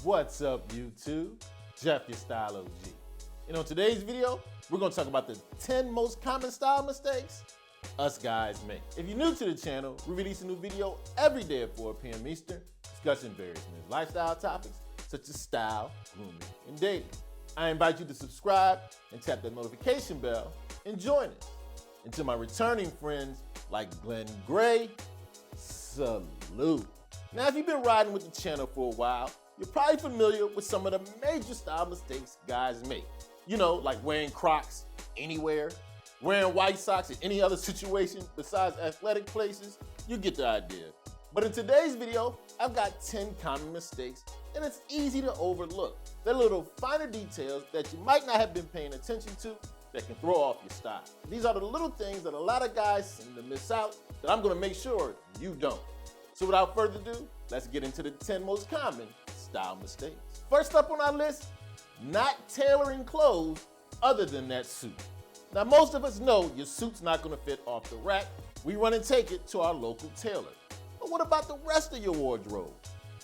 What's up, YouTube? Jeff, your Style O.G. In today's video, we're gonna talk about the 10 most common style mistakes us guys make. If you're new to the channel, we release a new video every day at 4 p.m. Eastern, discussing various men's lifestyle topics such as style, grooming, and dating. I invite you to subscribe and tap that notification bell and join us. And to my returning friends like Glenn Gray, salute. Now, if you've been riding with the channel for a while, you're probably familiar with some of the major style mistakes guys make. You know, like wearing Crocs anywhere, wearing white socks in any other situation besides athletic places. You get the idea. But in today's video, I've got 10 common mistakes, and it's easy to overlook. They're little finer details that you might not have been paying attention to that can throw off your style. These are the little things that a lot of guys seem to miss out that I'm gonna make sure you don't. So without further ado, let's get into the 10 most common style mistakes. First up on our list, not tailoring clothes other than that suit. Now, most of us know your suit's not gonna fit off the rack. We run and take it to our local tailor. But what about the rest of your wardrobe?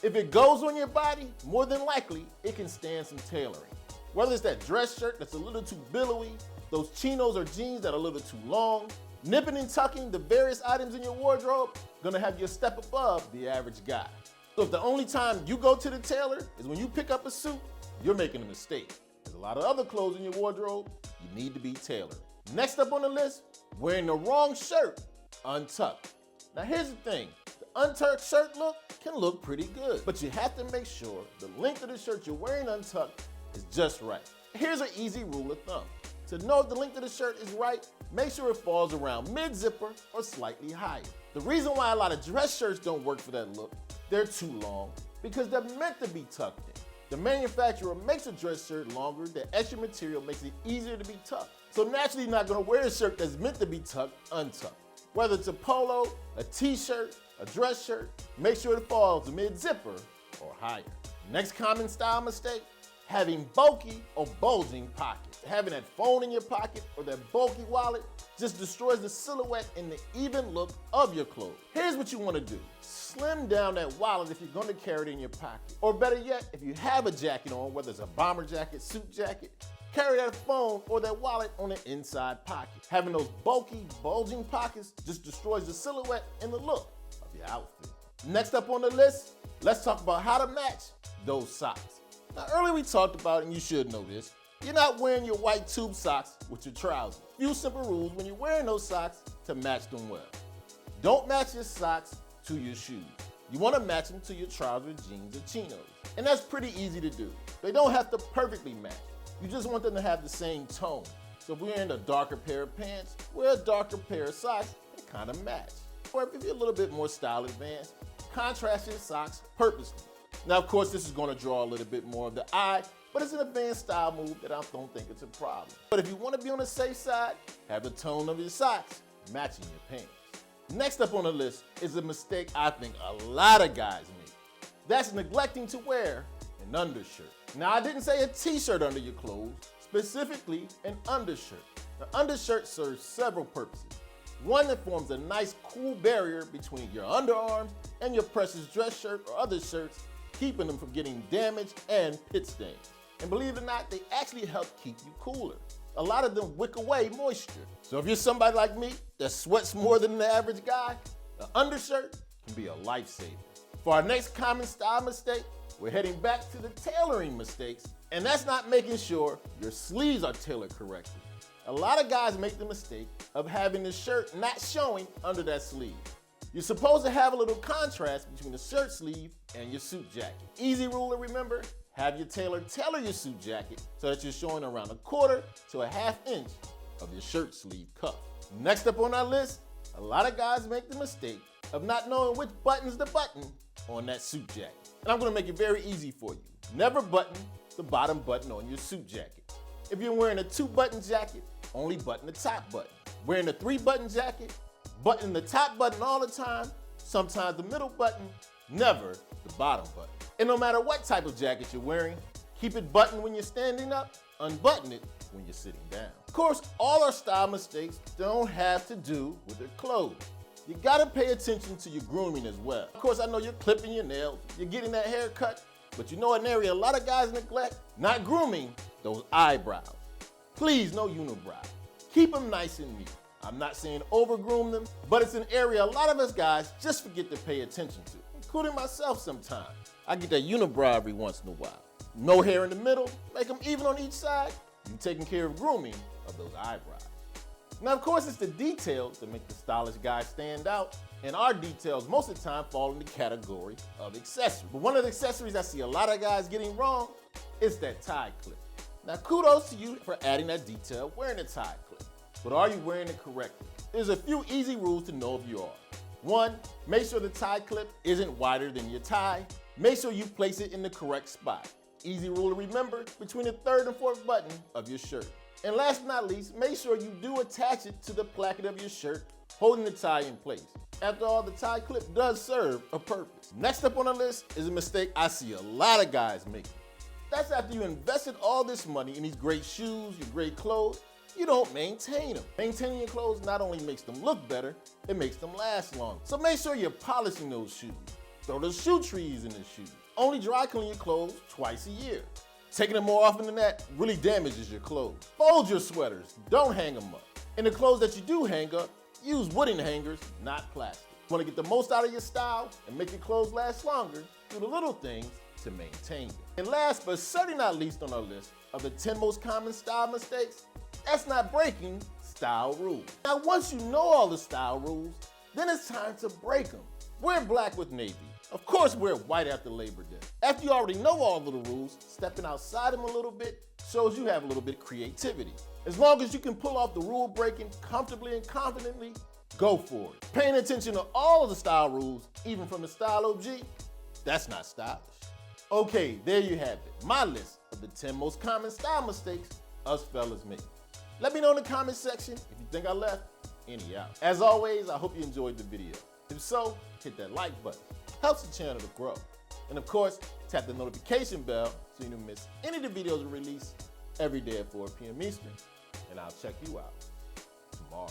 If it goes on your body, more than likely, it can stand some tailoring. Whether it's that dress shirt that's a little too billowy, those chinos or jeans that are a little too long, nipping and tucking the various items in your wardrobe, gonna have you a step above the average guy. So if the only time you go to the tailor is when you pick up a suit, you're making a mistake. There's a lot of other clothes in your wardrobe you need to be tailored. Next up on the list, wearing the wrong shirt untucked. Now here's the thing, the untucked shirt look can look pretty good, but you have to make sure the length of the shirt you're wearing untucked is just right. Here's an easy rule of thumb. To know if the length of the shirt is right, make sure it falls around mid-zipper or slightly higher. The reason why a lot of dress shirts don't work for that look, they're too long, because they're meant to be tucked in. The manufacturer makes a dress shirt longer, the extra material makes it easier to be tucked. So naturally, you're not gonna wear a shirt that's meant to be tucked untucked. Whether it's a polo, a t-shirt, a dress shirt, make sure it falls mid-zipper or higher. Next common style mistake, having bulky or bulging pockets. Having that phone in your pocket or that bulky wallet just destroys the silhouette and the even look of your clothes. Here's what you want to do. Slim down that wallet if you're going to carry it in your pocket. Or better yet, if you have a jacket on, whether it's a bomber jacket, suit jacket, carry that phone or that wallet on the inside pocket. Having those bulky, bulging pockets just destroys the silhouette and the look of your outfit. Next up on the list, let's talk about how to match those socks. Now earlier we talked about, and you should know this, you're not wearing your white tube socks with your trousers. Few simple rules when you're wearing those socks to match them well. Don't match your socks to your shoes. You want to match them to your trousers, jeans, or chinos. And that's pretty easy to do. They don't have to perfectly match. You just want them to have the same tone. So if we're wearing a darker pair of pants, wear a darker pair of socks and kind of match. Or if you're a little bit more style advanced, contrast your socks purposely. Now, of course, this is going to draw a little bit more of the eye, but it's an advanced style move that I don't think it's a problem. But if you want to be on the safe side, have the tone of your socks matching your pants. Next up on the list is a mistake I think a lot of guys make. That's neglecting to wear an undershirt. Now, I didn't say a t-shirt under your clothes, specifically an undershirt. The undershirt serves several purposes. One that forms a nice cool barrier between your underarms and your precious dress shirt or other shirts, keeping them from getting damaged and pit stains. And believe it or not, they actually help keep you cooler. A lot of them wick away moisture. So if you're somebody like me that sweats more than the average guy, the undershirt can be a lifesaver. For our next common style mistake, we're heading back to the tailoring mistakes, and that's not making sure your sleeves are tailored correctly. A lot of guys make the mistake of having the shirt not showing under that sleeve. You're supposed to have a little contrast between the shirt sleeve and your suit jacket. Easy rule to remember, have your tailor tailor your suit jacket so that you're showing around 1/4 to 1/2 inch of your shirt sleeve cuff. Next up on our list, a lot of guys make the mistake of not knowing which button's the button on that suit jacket. And I'm gonna make it very easy for you. Never button the bottom button on your suit jacket. If you're wearing a 2-button jacket, only button the top button. Wearing a 3-button jacket, button the top button all the time, sometimes the middle button, never the bottom button. And no matter what type of jacket you're wearing, keep it buttoned when you're standing up, unbutton it when you're sitting down. Of course, all our style mistakes don't have to do with their clothes. You gotta pay attention to your grooming as well. Of course, I know you're clipping your nails, you're getting that haircut, But you know an area a lot of guys neglect? Not grooming, those eyebrows. Please, no unibrow. Keep them nice and neat. I'm not saying overgroom them, but it's an area a lot of us guys just forget to pay attention to, including myself sometimes. I get that unibrow every once in a while. No hair in the middle, make them even on each side. You taking care of grooming of those eyebrows. Now, of course, it's the details that make the stylish guy stand out, and our details most of the time fall in the category of accessories. But one of the accessories I see a lot of guys getting wrong is that tie clip. Now, kudos to you for adding that detail wearing a tie clip, but are you wearing it correctly? There's a few easy rules to know if you are. 1, make sure the tie clip isn't wider than your tie. Make sure you place it in the correct spot. Easy rule to remember, between the 3rd and 4th button of your shirt. And last but not least, make sure you do attach it to the placket of your shirt, holding the tie in place. After all, the tie clip does serve a purpose. Next up on the list is a mistake I see a lot of guys making. That's after you invested all this money in these great shoes, your great clothes, you don't maintain them. Maintaining your clothes not only makes them look better, it makes them last longer. So make sure you're polishing those shoes. Throw the shoe trees in the shoes. Only dry clean your clothes twice a year. Taking them more often than that really damages your clothes. Fold your sweaters, don't hang them up. And the clothes that you do hang up, use wooden hangers, not plastic. You want to get the most out of your style and make your clothes last longer, do the little things to maintain them. And last but certainly not least on our list of the 10 most common style mistakes, that's not breaking style rules. Now, once you know all the style rules, then it's time to break them. Wear black with navy. Of course, wear white after Labor Day. After you already know all of the rules, stepping outside them a little bit shows you have a little bit of creativity. As long as you can pull off the rule breaking comfortably and confidently, go for it. Paying attention to all of the style rules, even from the Style O.G, that's not stylish. Okay, there you have it. My list of the 10 most common style mistakes us fellas make. Let me know in the comment section if you think I left any out. As always, I hope you enjoyed the video. If so, hit that like button. Helps the channel to grow. And of course, tap the notification bell so you don't miss any of the videos we release every day at 4 p.m. Eastern. And I'll check you out tomorrow.